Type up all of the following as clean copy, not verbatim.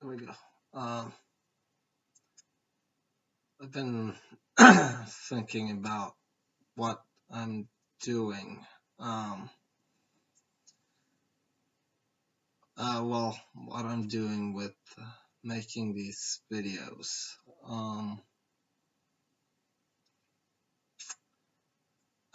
There we go. I've been thinking about what I'm doing. Um, what I'm doing with making these videos. Um,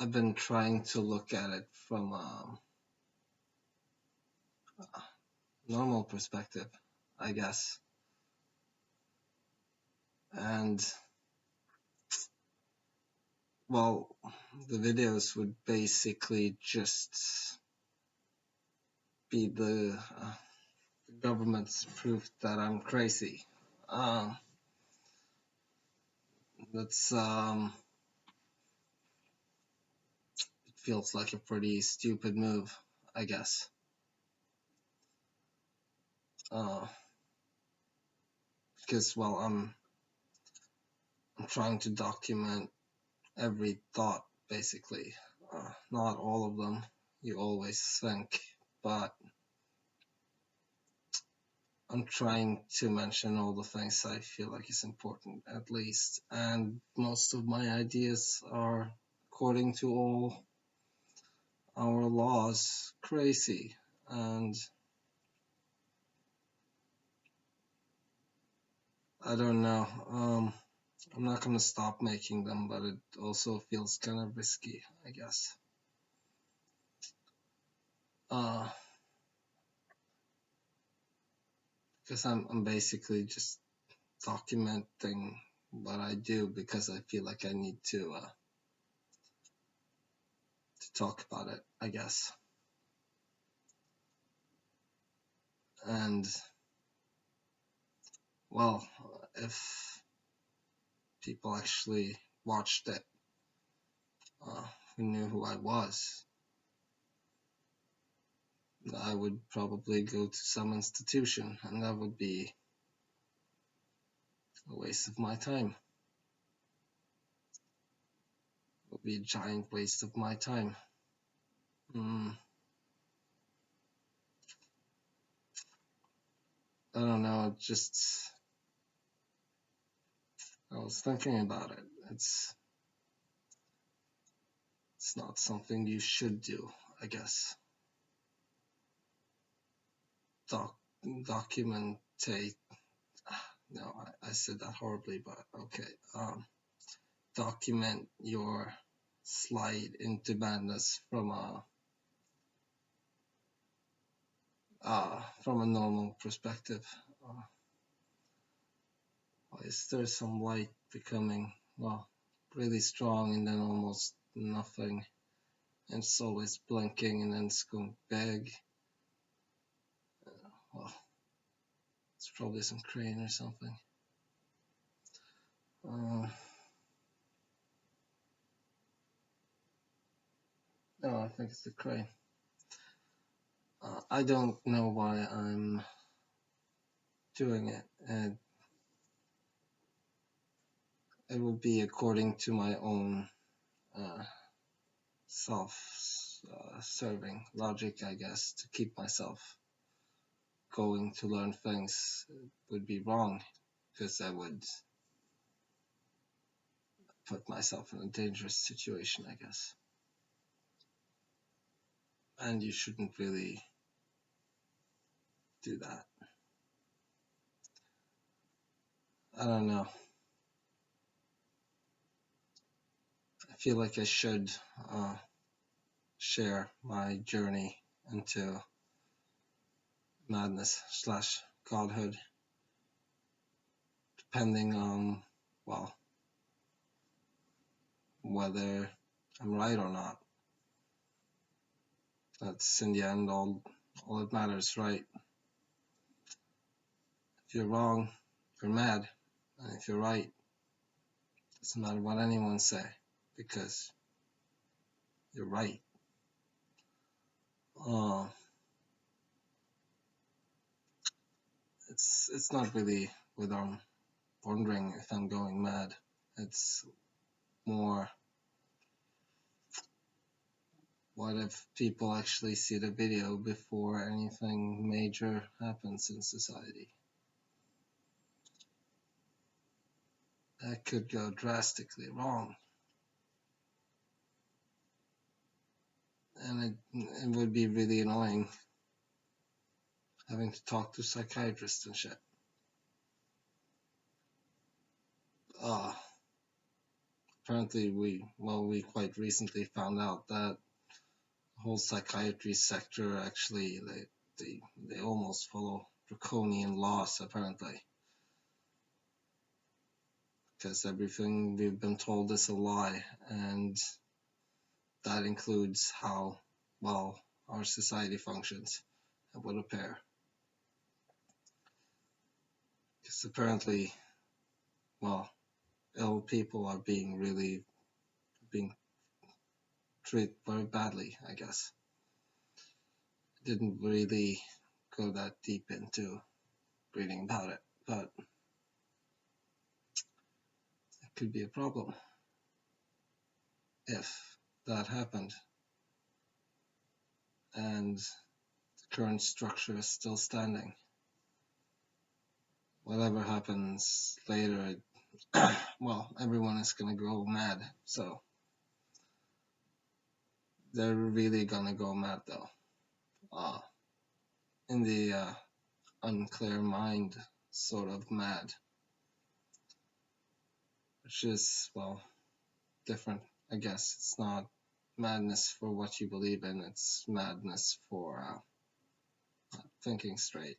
I've been trying to look at it from a normal perspective, I guess. And, well, the videos would basically just be the government's proof that I'm crazy. Um, that's it feels like a pretty stupid move, I guess. Uh, because I'm trying to document every thought basically. Not all of them. You always think, but I'm trying to mention all the things I feel like is important at least, and most of my ideas are, according to all our laws, crazy. And I don't know. I'm not gonna stop making them, but it also feels kind of risky, I guess. Uh, because I'm basically just documenting what I do because I feel like I need to talk about it, I guess. And well, if people actually watched it, who knew who I was, I would probably go to some institution, and that would be a waste of my time. It would be a giant waste of my time. I don't know, I was thinking about it. It's not something you should do, I guess. Documentate. No, I said that horribly, but okay. Document your slide into madness from a normal perspective. Why is there some light becoming, well, really strong and then almost nothing? And it's always blinking and then it's going big. Well, it's probably some crane or something. No, I think it's the crane. I don't know why I'm doing it, and it will be according to my own self-serving logic, I guess, to keep myself going to learn things. Would be wrong, because I would put myself in a dangerous situation, I guess. And you shouldn't really do that. I don't know. I feel like I should share my journey into madness / godhood, depending on, well, whether I'm right or not. That's in the end all that matters, right? If you're wrong, you're mad, and if you're right, it doesn't matter what anyone say, because you're right. It's not really whether I'm wondering if I'm going mad. It's more, what if people actually see the video before anything major happens in society? that could go drastically wrong. And it would be really annoying having to talk to psychiatrists and shit. Apparently we quite recently found out that the whole psychiatry sector actually they almost follow draconian laws apparently, because everything we've been told is a lie, and that includes how well our society functions and would appear. Because apparently, well, ill people are being treated very badly, I guess. Didn't really go that deep into reading about it, but it could be a problem if that happened and the current structure is still standing. Whatever happens later, well, everyone is gonna go mad, so they're really gonna go mad though. In the unclear mind sort of mad, which is, well, different, I guess. It's not madness for what you believe in, it's madness for thinking straight.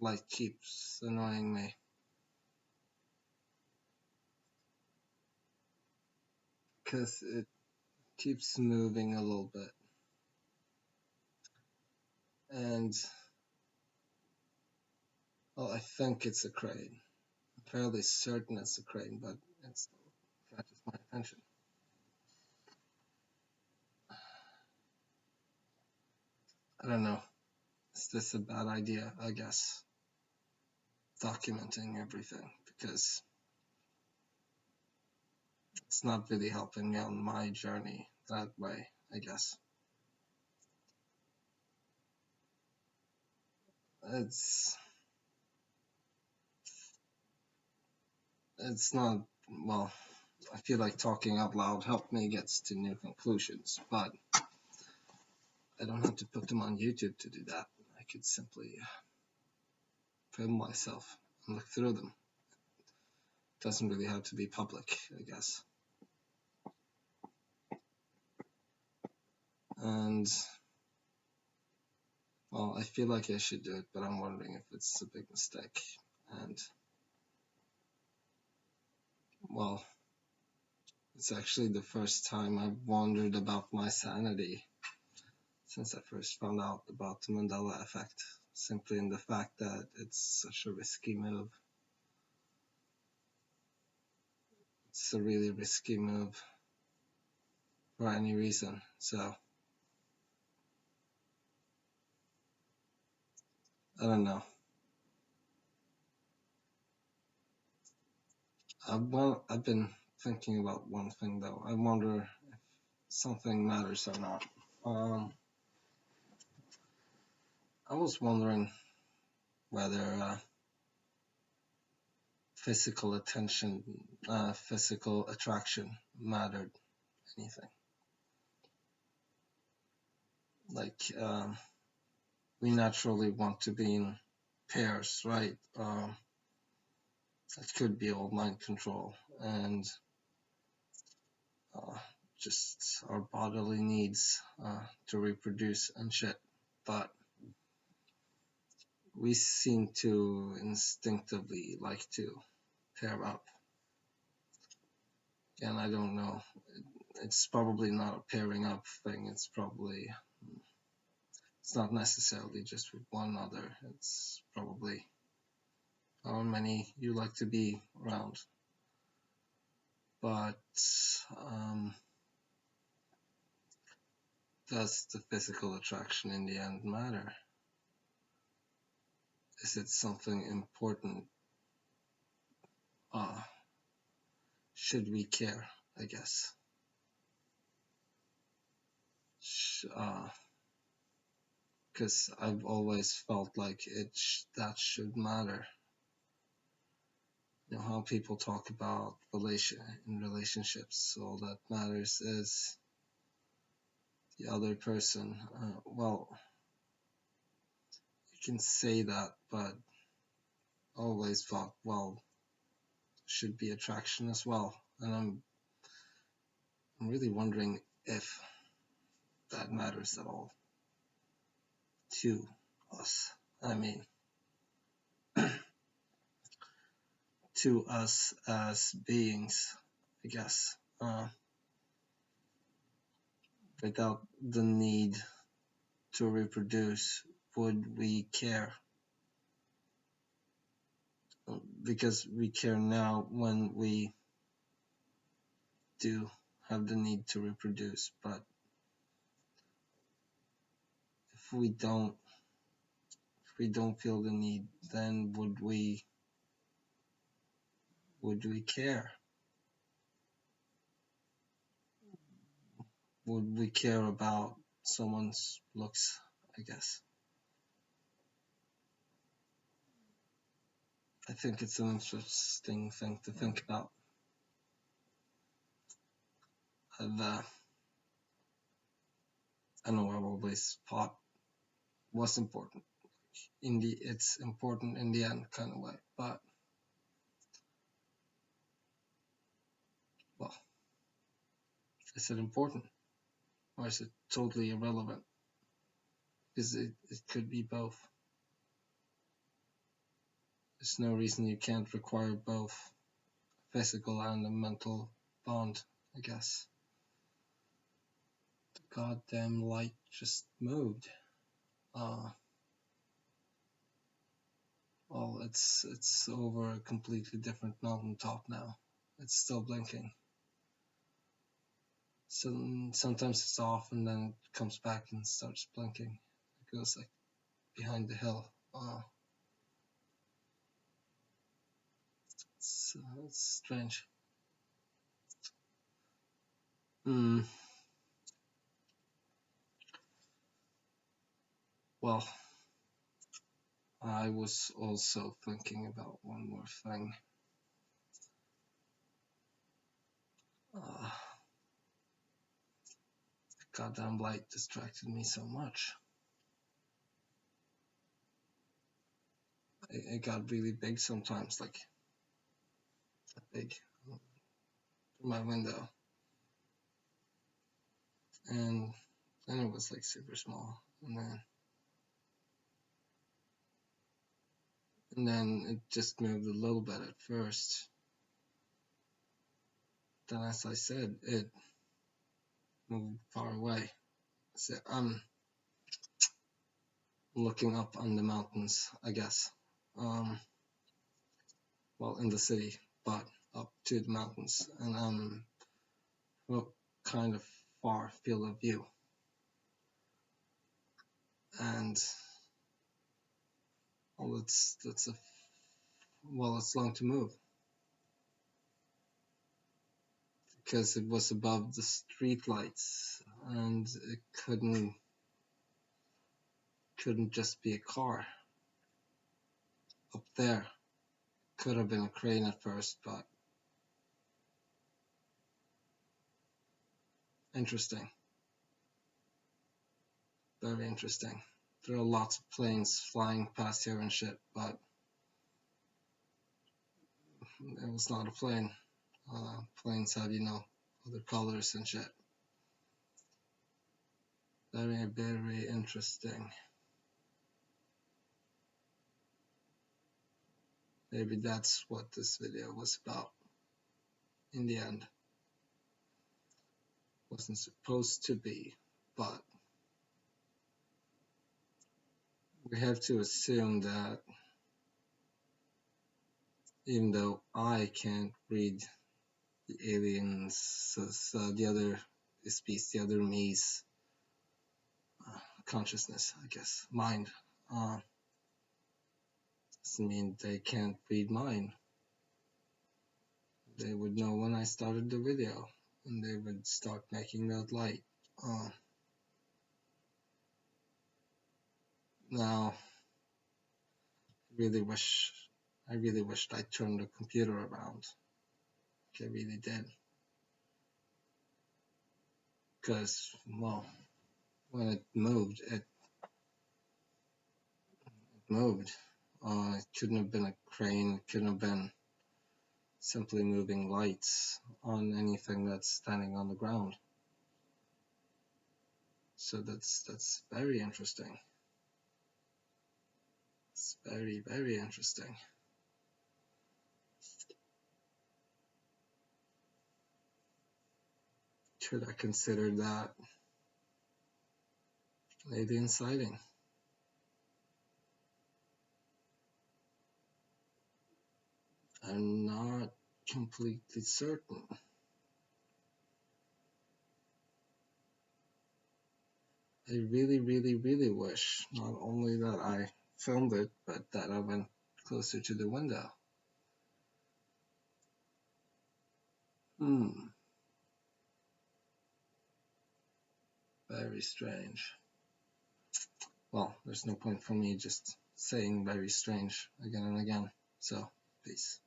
Light keeps annoying me. Because it keeps moving a little bit. And, well, I think it's a crane. I'm fairly certain it's a crane, but it still catches my attention. I don't know. Is this a bad idea? I guess. Documenting everything, because it's not really helping me on my journey that way, I guess. It's not, well, I feel like talking out loud helped me get to new conclusions, but I don't have to put them on YouTube to do that. I could simply film myself and look through them. It doesn't really have to be public, I guess. And, well, I feel like I should do it, but I'm wondering if it's a big mistake. And, well, it's actually the first time I've wondered about my sanity since I first found out about the Mandela effect, simply in the fact that it's such a risky move. It's a really risky move for any reason, so I don't know. I've been thinking about one thing though. I wonder if something matters or not. I was wondering whether physical attraction mattered anything. Like, we naturally want to be in pairs, right? It could be all mind control and just our bodily needs to reproduce and shit. But we seem to instinctively like to pair up. And I don't know. It's probably not a pairing up thing. It's not necessarily just with one another. It's probably how many you like to be around. But does the physical attraction in the end matter? Is it something important? Should we care, I guess? because I've always felt like that should matter. You know, how people talk about relationships, all that matters is the other person. Well, you can say that, but always thought, well, should be attraction as well. And I'm really wondering if that matters at all to us. I mean, to us as beings, I guess. Without the need to reproduce, would we care? Because we care now when we do have the need to reproduce, but if we don't feel the need, then would we care? Would we care about someone's looks, I guess? I think it's an interesting thing to think about. I know I've always thought was important. It's important in the end kind of way, but well, is it important or is it totally irrelevant? Because it could be both. There's no reason you can't require both physical and a mental bond, I guess. The goddamn light just moved. Well, it's over a completely different mountaintop now. It's still blinking. So sometimes it's off and then it comes back and starts blinking. It goes like behind the hill. It's strange. Well, I was also thinking about one more thing. The goddamn light distracted me so much. It got really big sometimes, like that big, through my window. And then it was like super small. And then it just moved a little bit at first. Then, as I said, it moved far away. So I'm looking up on the mountains, I guess. Well, in the city, but up to the mountains, and well, kind of far field of view. And well, it's long to move because it was above the street lights, and it couldn't just be a car up there. Could have been a crane at first, but interesting. Very interesting. There are lots of planes flying past here and shit, but it was not a plane. Planes have, other colors and shit. Very, very interesting. Maybe that's what this video was about in the end. Wasn't supposed to be, but we have to assume that even though I can't read the aliens, the other species, the other me's consciousness, I guess, mind, doesn't mean they can't read mine. They would know when I started the video, and they would start making that light. Now, I really wished I turned the computer around. I really did. Because, well, when it moved, it moved. It couldn't have been a crane, it couldn't have been simply moving lights on anything that's standing on the ground. So that's very interesting. It's very, very interesting. Should I consider that alien sighting? I'm not completely certain. I really, really, really wish not only that I filmed it, but that I went closer to the window. Very strange. Well, there's no point for me just saying very strange again and again. So, peace.